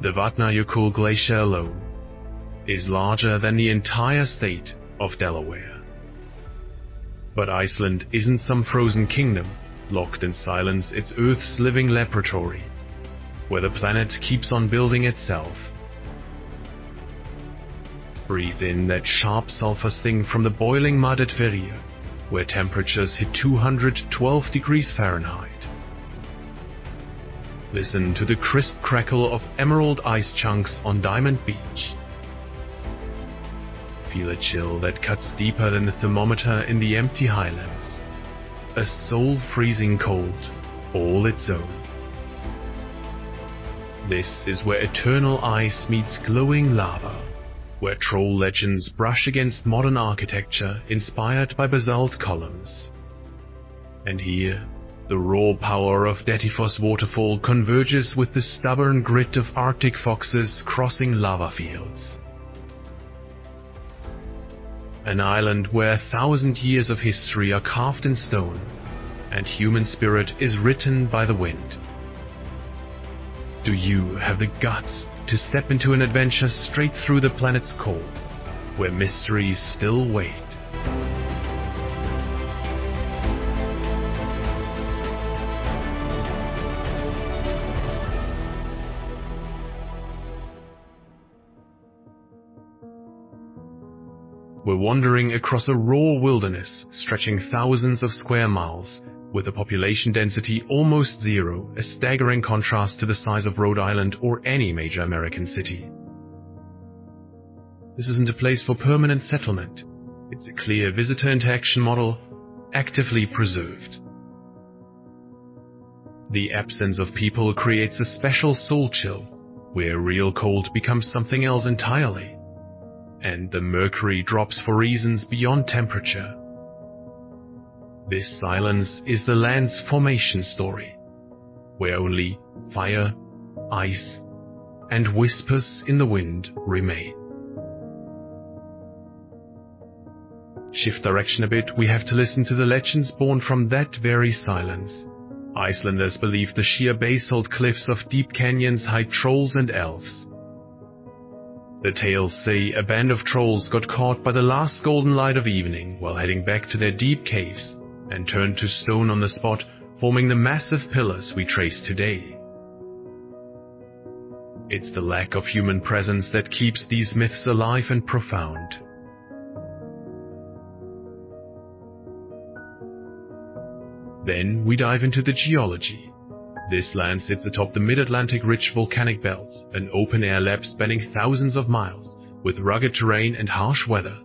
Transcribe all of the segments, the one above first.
the Vatnajökull Glacier alone is larger than the entire state of Delaware. But Iceland isn't some frozen kingdom, locked in silence. It's Earth's living laboratory, where the planet keeps on building itself. Breathe in that sharp sulfur sting from the boiling mud at Verrier, where temperatures hit 212 degrees Fahrenheit. Listen to the crisp crackle of emerald ice chunks on Diamond Beach. Feel a chill that cuts deeper than the thermometer in the empty highlands. A soul-freezing cold, all its own. This is where eternal ice meets glowing lava, where troll legends brush against modern architecture inspired by basalt columns. And here, the raw power of Dettifoss waterfall converges with the stubborn grit of Arctic foxes crossing lava fields. An island where 1,000 years of history are carved in stone, and human spirit is written by the wind. Do you have the guts to step into an adventure straight through the planet's core, where mysteries still wait? We're wandering across a raw wilderness stretching thousands of square miles, with a population density almost zero, a staggering contrast to the size of Rhode Island or any major American city. This isn't a place for permanent settlement. It's a clear visitor interaction model, actively preserved. The absence of people creates a special soul chill, where real cold becomes something else entirely. And the mercury drops for reasons beyond temperature. This silence is the land's formation story, where only fire, ice, and whispers in the wind remain. Shift direction a bit, we have to listen to the legends born from that very silence. Icelanders believe the sheer basalt cliffs of deep canyons hide trolls and elves. The tales say a band of trolls got caught by the last golden light of evening while heading back to their deep caves, and turned to stone on the spot, forming the massive pillars we trace today. It's the lack of human presence that keeps these myths alive and profound. Then we dive into the geology. This land sits atop the Mid-Atlantic Ridge volcanic belt, an open-air lab spanning thousands of miles, with rugged terrain and harsh weather.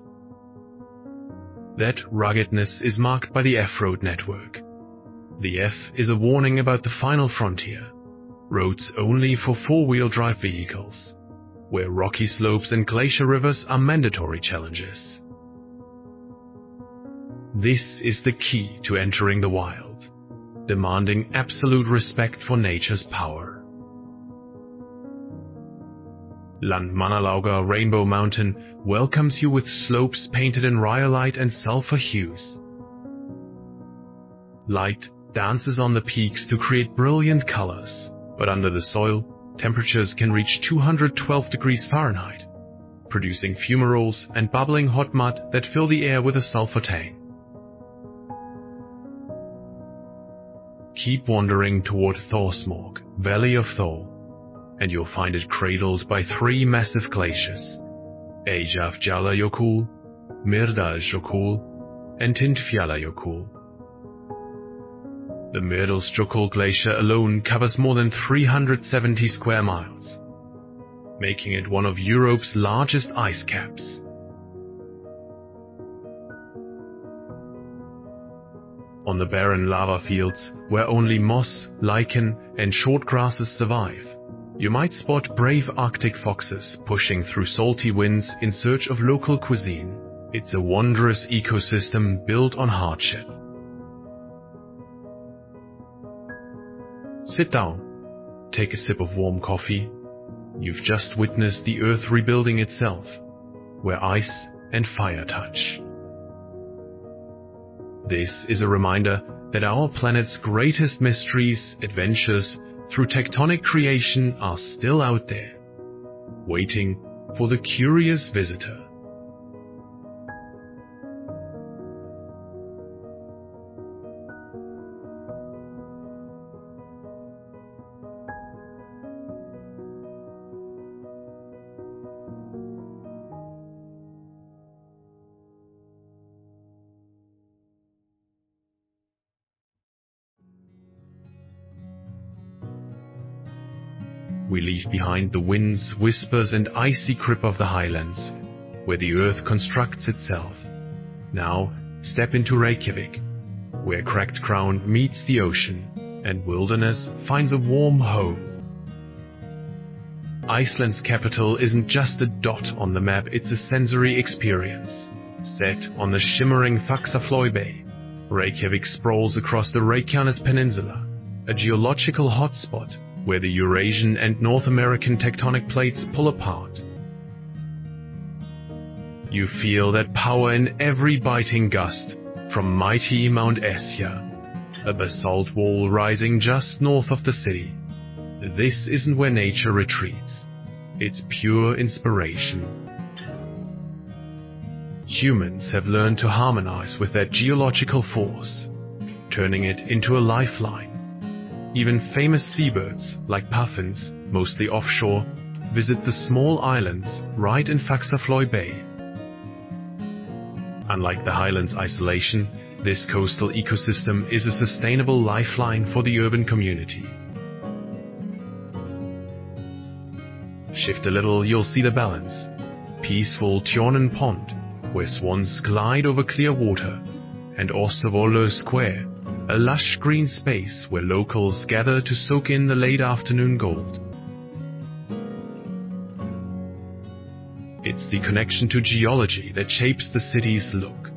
That ruggedness is marked by the F-road network. The F is a warning about the final frontier, roads only for four-wheel drive vehicles, where rocky slopes and glacier rivers are mandatory challenges. This is the key to entering the wild, demanding absolute respect for nature's power. Landmannalaugar Rainbow Mountain welcomes you with slopes painted in rhyolite and sulfur hues. Light dances on the peaks to create brilliant colors, but under the soil, temperatures can reach 212 degrees Fahrenheit, producing fumaroles and bubbling hot mud that fill the air with a sulfur tang. Keep wandering toward Thorsmorg, Valley of Thor, and you'll find it cradled by three massive glaciers, Eyjafjallajökull, Mýrdalsjökull, and Tindfjallajökull. The Mýrdalsjökull glacier alone covers more than 370 square miles, making it one of Europe's largest ice caps. On the barren lava fields, where only moss, lichen, and short grasses survive, you might spot brave Arctic foxes pushing through salty winds in search of local cuisine. It's a wondrous ecosystem built on hardship. Sit down, take a sip of warm coffee. You've just witnessed the Earth rebuilding itself, where ice and fire touch. This is a reminder that our planet's greatest mysteries, adventures through tectonic creation are still out there, waiting for the curious visitor. We leave behind the winds, whispers and icy grip of the highlands, where the earth constructs itself. Now step into Reykjavik, where cracked ground meets the ocean, and wilderness finds a warm home. Iceland's capital isn't just a dot on the map, it's a sensory experience. Set on the shimmering Faxaflói, Reykjavik sprawls across the Reykjanes Peninsula, a geological hotspot where the Eurasian and North American tectonic plates pull apart. You feel that power in every biting gust, from mighty Mount Esja, a basalt wall rising just north of the city. This isn't where nature retreats. It's pure inspiration. Humans have learned to harmonize with that geological force, turning it into a lifeline. Even famous seabirds, like puffins, mostly offshore, visit the small islands right in Faxaflói Bay. Unlike the highlands' isolation, this coastal ecosystem is a sustainable lifeline for the urban community. Shift a little, you'll see the balance. Peaceful Tjornen Pond, where swans glide over clear water, and Ostervollur Square, a lush green space where locals gather to soak in the late afternoon gold. It's the connection to geology that shapes the city's look.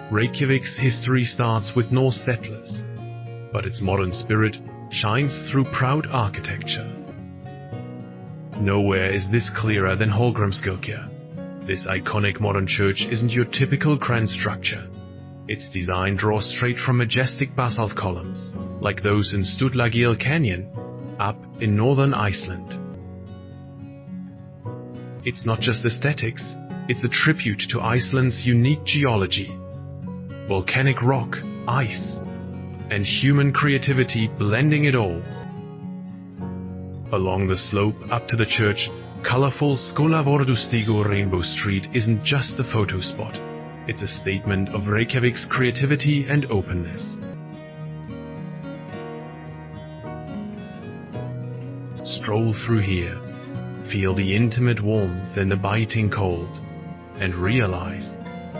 Reykjavik's history starts with Norse settlers, but its modern spirit shines through proud architecture. Nowhere is this clearer than Hallgrímskirkja. This iconic modern church isn't your typical grand structure. Its design draws straight from majestic basalt columns, like those in Stuðlagjel Canyon, up in northern Iceland. It's not just aesthetics, it's a tribute to Iceland's unique geology. Volcanic rock, ice, and human creativity blending it all. Along the slope up to the church, colorful Skólavörðustígur Rainbow Street isn't just a photo spot. It's a statement of Reykjavik's creativity and openness. Stroll through here, feel the intimate warmth and the biting cold, and realize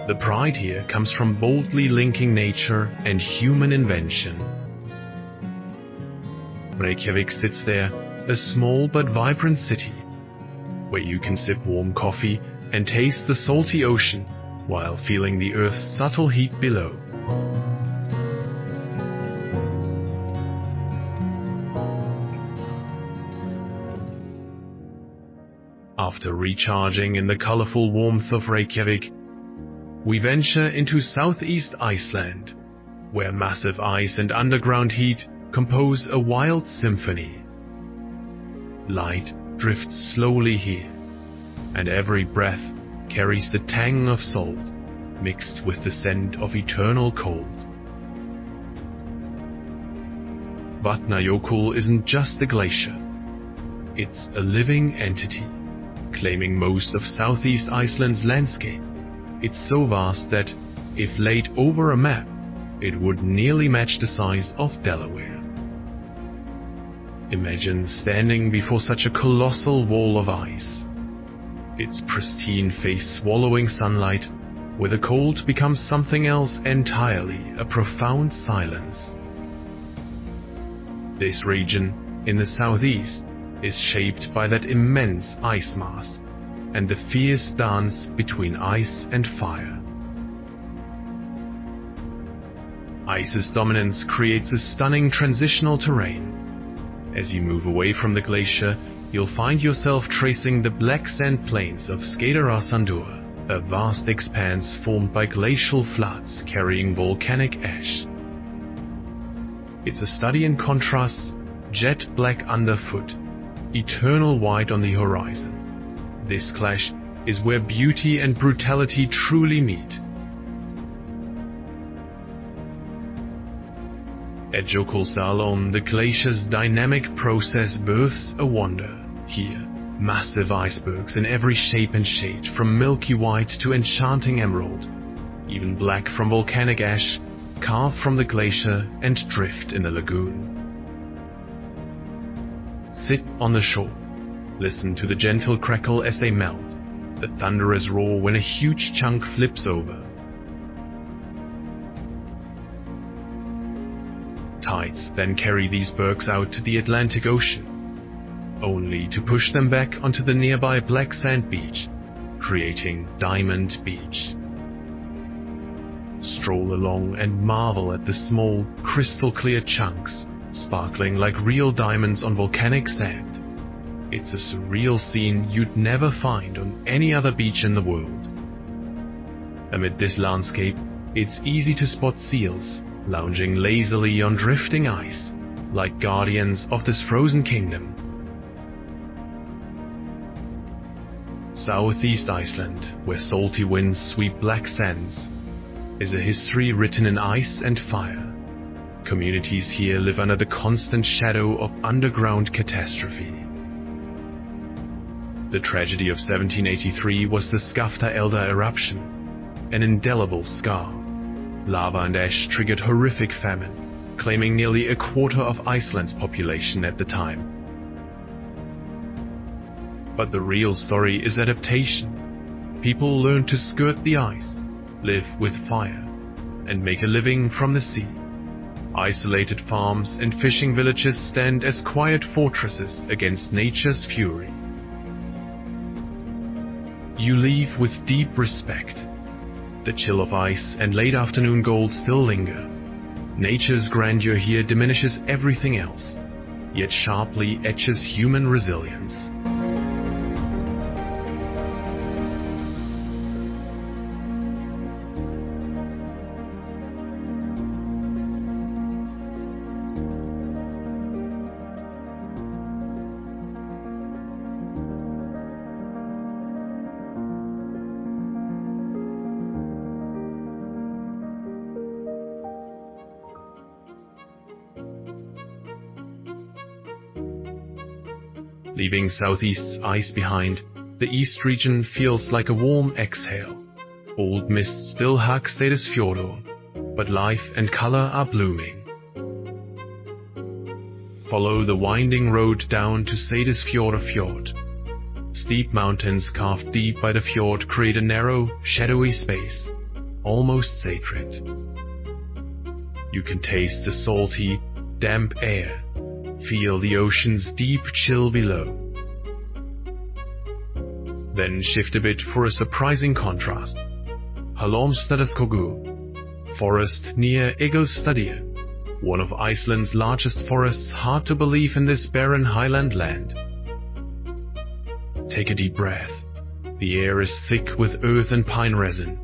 the pride here comes from boldly linking nature and human invention. Reykjavik sits there, a small but vibrant city, where you can sip warm coffee and taste the salty ocean while feeling the Earth's subtle heat below. After recharging in the colorful warmth of Reykjavik, we venture into southeast Iceland, where massive ice and underground heat compose a wild symphony. Light drifts slowly here, and every breath carries the tang of salt, mixed with the scent of eternal cold. Vatnajökull isn't just a glacier. It's a living entity, claiming most of southeast Iceland's landscape. It's so vast that, if laid over a map, it would nearly match the size of Delaware. Imagine standing before such a colossal wall of ice. Its pristine face swallowing sunlight, where the cold becomes something else entirely, a profound silence. This region, in the southeast, is shaped by that immense ice mass, and the fierce dance between ice and fire. Ice's dominance creates a stunning transitional terrain. As you move away from the glacier, you'll find yourself tracing the black sand plains of Skeiðarársandur, a vast expanse formed by glacial floods carrying volcanic ash. It's a study in contrasts: jet black underfoot, eternal white on the horizon, This clash is where beauty and brutality truly meet. At Jökulsá, the glacier's dynamic process births a wonder. Here, massive icebergs in every shape and shade, from milky white to enchanting emerald, even black from volcanic ash, carve from the glacier and drift in the lagoon. Sit on the shore, listen to the gentle crackle as they melt, the thunderous roar when a huge chunk flips over. Tides then carry these bergs out to the Atlantic Ocean, only to push them back onto the nearby black sand beach, creating Diamond Beach. Stroll along and marvel at the small, crystal-clear chunks, sparkling like real diamonds on volcanic sand. It's a surreal scene you'd never find on any other beach in the world. Amid this landscape, it's easy to spot seals, lounging lazily on drifting ice, like guardians of this frozen kingdom. Southeast Iceland, where salty winds sweep black sands, is a history written in ice and fire. Communities here live under the constant shadow of underground catastrophe. The tragedy of 1783 was the Skafta-Elda eruption, an indelible scar. Lava and ash triggered horrific famine, claiming nearly a quarter of Iceland's population at the time. But the real story is adaptation. People learn to skirt the ice, live with fire, and make a living from the sea. Isolated farms and fishing villages stand as quiet fortresses against nature's fury. You leave with deep respect. The chill of ice and late afternoon gold still linger. Nature's grandeur here diminishes everything else, yet sharply etches human resilience. Leaving southeast's ice behind, the east region feels like a warm exhale. Old mist still hugs Seyðisfjörður, but life and color are blooming. Follow the winding road down to Seyðisfjörður fjord. Steep mountains carved deep by the fjord create a narrow, shadowy space, almost sacred. You can taste the salty, damp air, feel the ocean's deep chill below. Then shift a bit for a surprising contrast. Hallormsstaðaskógur, forest near Egilsstaðir, one of Iceland's largest forests. Hard to believe in this barren highland land. Take a deep breath. The air is thick with earth and pine resin.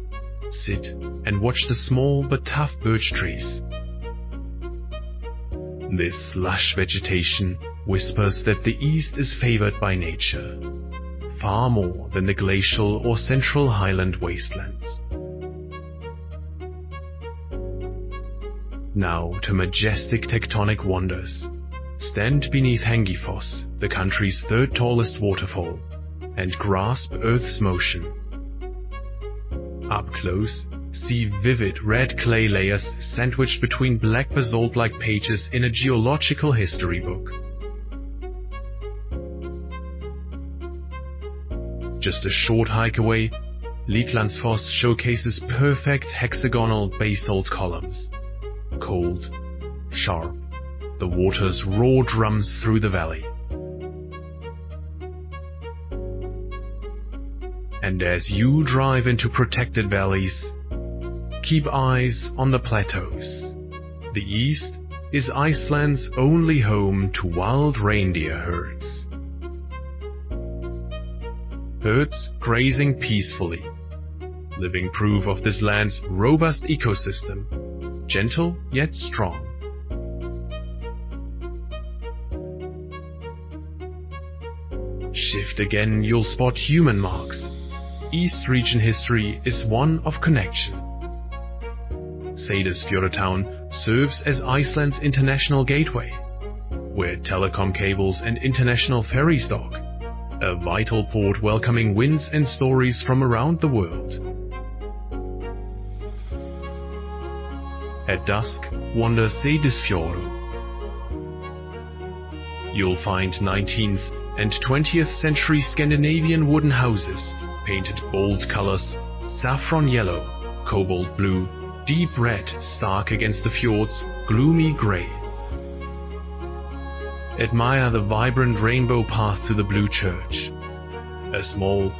Sit and watch the small but tough birch trees. This lush vegetation whispers that the east is favored by nature, far more than the glacial or central highland wastelands. Now to majestic tectonic wonders. Stand beneath Hengifoss, the country's third tallest waterfall, and grasp Earth's motion. Up close, see vivid red clay layers sandwiched between black basalt-like pages in a geological history book. Just a short hike away, Líklandsfoss showcases perfect hexagonal basalt columns. Cold, sharp, the water's raw drums through the valley. And as you drive into protected valleys, keep eyes on the plateaus. The east is Iceland's only home to wild reindeer herds. Herds grazing peacefully, living proof of this land's robust ecosystem, gentle yet strong. Shift again, you'll spot human marks. East region history is one of connection. Seyðisfjörður town serves as Iceland's international gateway, where telecom cables and international ferries dock, a vital port welcoming winds and stories from around the world. At dusk, wander Seyðisfjörður. You'll find 19th and 20th century Scandinavian wooden houses, painted bold colors, saffron yellow, cobalt blue, deep red, stark against the fjords, gloomy grey. Admire the vibrant rainbow path to the blue church. A small,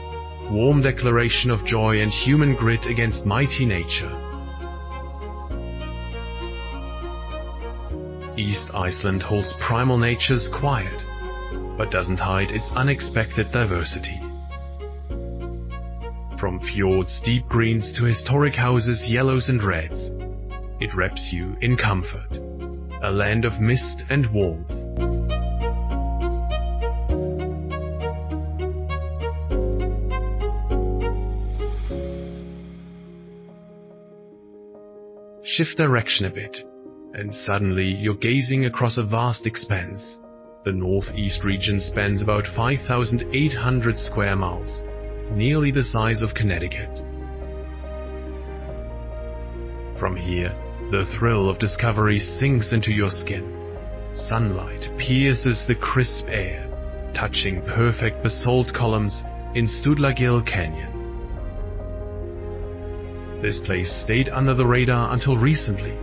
warm declaration of joy and human grit against mighty nature. East Iceland holds primal nature's quiet, but doesn't hide its unexpected diversity. From fjords deep greens to historic houses yellows and reds, it wraps you in comfort, a land of mist and warmth. Shift direction a bit, and suddenly you're gazing across a vast expanse. The northeast region spans about 5,800 square miles, nearly the size of Connecticut. From here, the thrill of discovery sinks into your skin. Sunlight pierces the crisp air, touching perfect basalt columns in Studlagill Canyon. This place stayed under the radar until recently.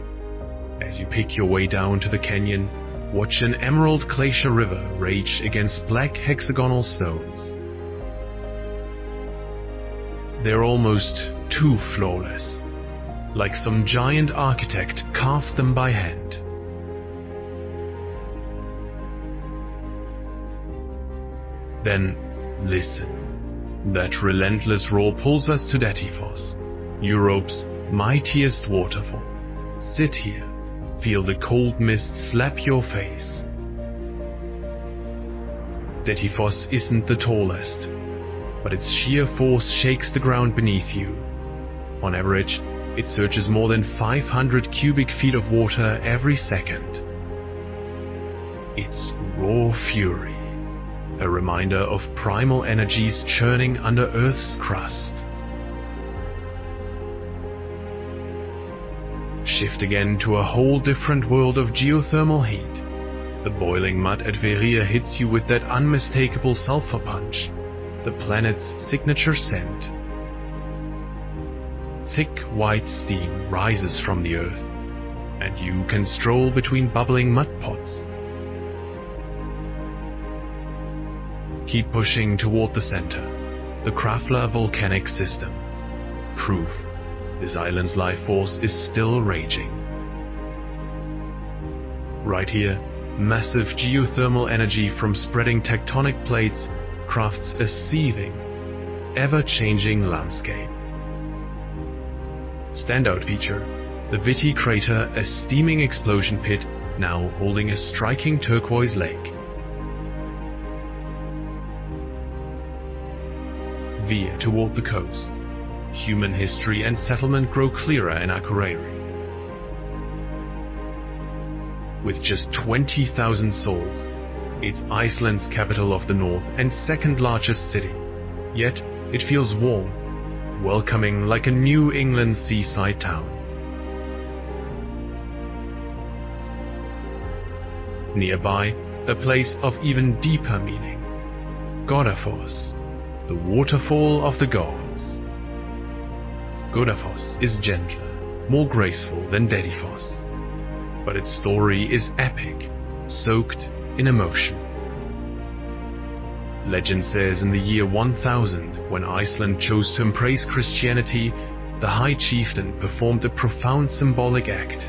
As you pick your way down to the canyon, watch an emerald glacier river rage against black hexagonal stones. They're almost too flawless, like some giant architect carved them by hand. Then listen. That relentless roar pulls us to Dettifoss, Europe's mightiest waterfall. Sit here, feel the cold mist slap your face. Dettifoss isn't the tallest, but its sheer force shakes the ground beneath you. On average, it surges more than 500 cubic feet of water every second. It's raw fury, a reminder of primal energies churning under Earth's crust. Shift again to a whole different world of geothermal heat. The boiling mud at Veria hits you with that unmistakable sulfur punch, the planet's signature scent. Thick white steam rises from the earth, and you can stroll between bubbling mud pots. Keep pushing toward the center, the Krafla volcanic system. Proof this island's life force is still raging. Right here, massive geothermal energy from spreading tectonic plates crafts a seething, ever-changing landscape. Standout feature, the Viti crater, a steaming explosion pit now holding a striking turquoise lake. Veer toward the coast. Human history and settlement grow clearer in Akureyri. With just 20,000 souls, it's Iceland's capital of the north and second largest city. Yet, it feels warm, welcoming like a New England seaside town. Nearby, a place of even deeper meaning. Godafoss, the waterfall of the gods. Godafoss is gentler, more graceful than Dettifoss, but its story is epic, soaked in emotion. Legend says in the year 1000, when Iceland chose to embrace Christianity, the High Chieftain performed a profound symbolic act.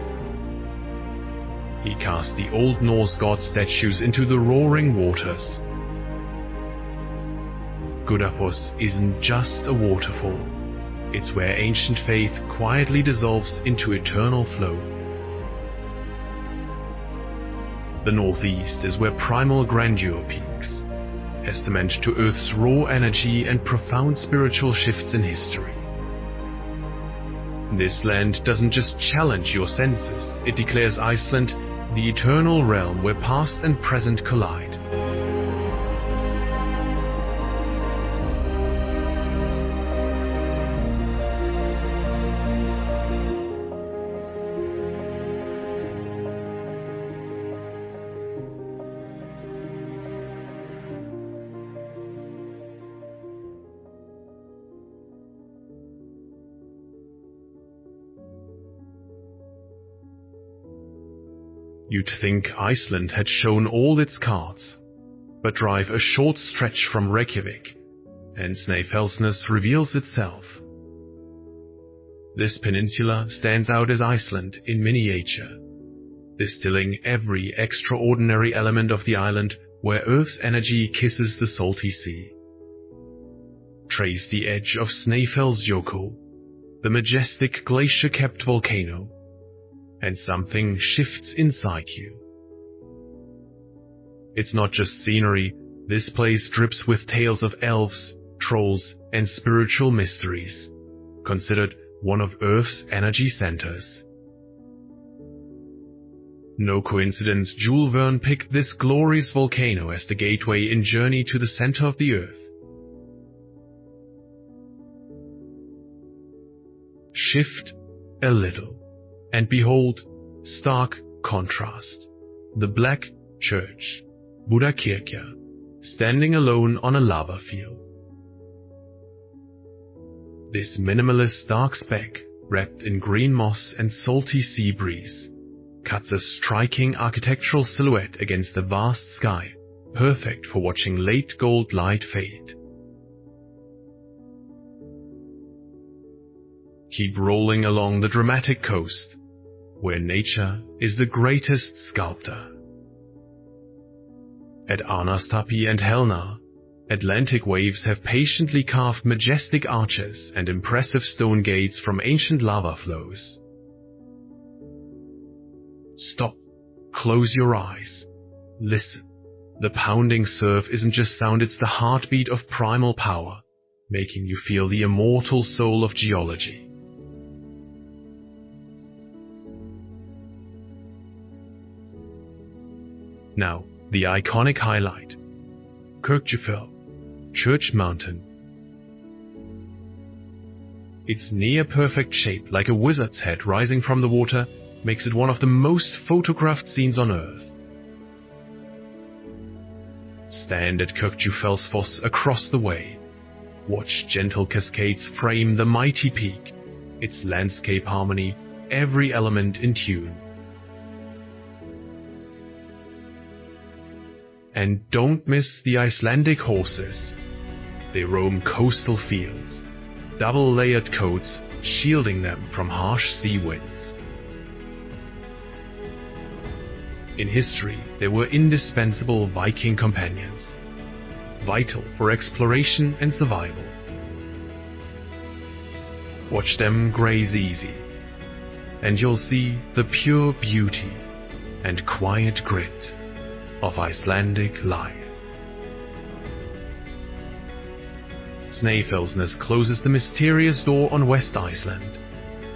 He cast the Old Norse god statues into the roaring waters. Godafoss isn't just a waterfall. It's where ancient faith quietly dissolves into eternal flow. The northeast is where primal grandeur peaks. testament to Earth's raw energy and profound spiritual shifts in history. This land doesn't just challenge your senses, it declares Iceland the eternal realm where past and present collide. You'd think Iceland had shown all its cards, but drive a short stretch from Reykjavik, and Snæfellsnes reveals itself. This peninsula stands out as Iceland in miniature, distilling every extraordinary element of the island where Earth's energy kisses the salty sea. Trace the edge of Snæfellsjökull, the majestic glacier-capped volcano, and something shifts inside you. It's not just scenery, this place drips with tales of elves, trolls, and spiritual mysteries, considered one of Earth's energy centers. No coincidence Jules Verne picked this glorious volcano as the gateway in Journey to the Center of the Earth. Shift a little, and behold, stark contrast, the black church, Buddhakirkja, standing alone on a lava field. This minimalist dark speck, wrapped in green moss and salty sea breeze, cuts a striking architectural silhouette against the vast sky, perfect for watching late gold light fade. Keep rolling along the dramatic coast, where nature is the greatest sculptor. At Anastapi and Helna, Atlantic waves have patiently carved majestic arches and impressive stone gates from ancient lava flows. Stop, close your eyes, listen. The pounding surf isn't just sound, it's the heartbeat of primal power, making you feel the immortal soul of geology. Now, the iconic highlight, Kirkjufell, Church Mountain. Its near-perfect shape, like a wizard's head rising from the water, makes it one of the most photographed scenes on Earth. Stand at Kirkjufellsfoss across the way. Watch gentle cascades frame the mighty peak, its landscape harmony, every element in tune. And don't miss the Icelandic horses. They roam coastal fields, double-layered coats shielding them from harsh sea winds. In history, they were indispensable Viking companions, vital for exploration and survival. Watch them graze easy, and you'll see the pure beauty and quiet grit of Icelandic life. Snæfellsnes closes the mysterious door on West Iceland,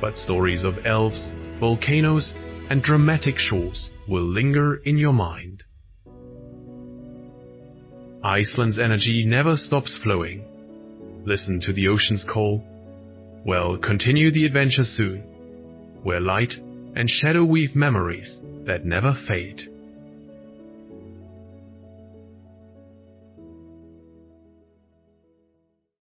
but stories of elves, volcanoes, and dramatic shores will linger in your mind. Iceland's energy never stops flowing. Listen to the ocean's call. Well, continue the adventure soon, where light and shadow weave memories that never fade.